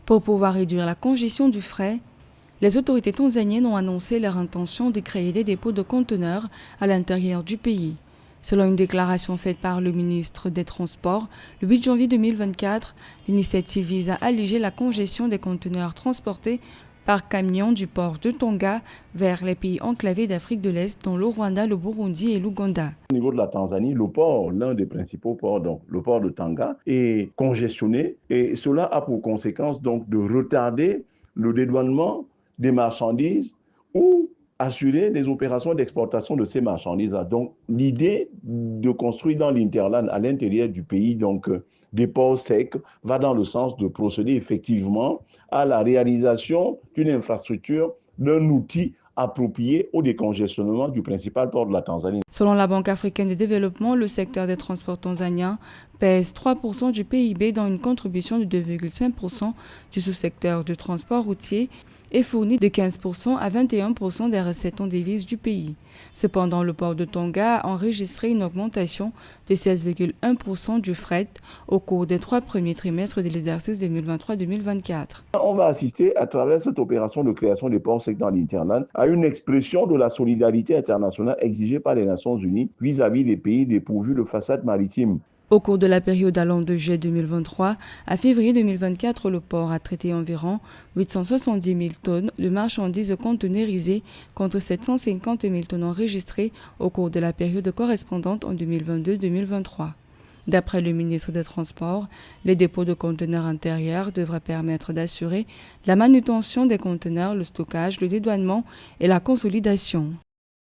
Pour pouvoir réduire la congestion du fret, les autorités tanzaniennes ont annoncé leur intention de créer des dépôts de conteneurs à l'intérieur du pays. Selon une déclaration faite par le ministre des Transports, le 8 janvier 2024, l'initiative vise à alléger la congestion des conteneurs transportés par camion du port de Tonga vers les pays enclavés d'Afrique de l'Est, dont le Rwanda, le Burundi et l'Ouganda. Au niveau de la Tanzanie, le port, l'un des principaux ports, donc le port de Tanga, est congestionné et cela a pour conséquence donc de retarder le dédouanement des marchandises ou assurer les opérations d'exportation de ces marchandises-là. Donc, l'idée de construire dans l'Interland, à l'intérieur du pays, donc des ports secs, va dans le sens de procéder effectivement à la réalisation d'une infrastructure, d'un outil approprié au décongestionnement du principal port de la Tanzanie. Selon la Banque africaine de développement, le secteur des transports tanzaniens pèse 3% du PIB, dans une contribution de 2,5% du sous-secteur du transport routier et fournit de 15% à 21% des recettes en devises du pays. Cependant, le port de Tonga a enregistré une augmentation de 16,1% du fret au cours des 3 premiers trimestres de l'exercice 2023-2024. On va assister à travers cette opération de création des ports secs dans l'Interland à une expression de la solidarité internationale exigée par les Nations Unies vis-à-vis des pays dépourvus de façade maritime. Au cours de la période allant de juillet 2023 à février 2024, le port a traité environ 870 000 tonnes de marchandises conteneurisées contre 750 000 tonnes enregistrées au cours de la période correspondante en 2022-2023. D'après le ministre des Transports, les dépôts de conteneurs intérieurs devraient permettre d'assurer la manutention des conteneurs, le stockage, le dédouanement et la consolidation.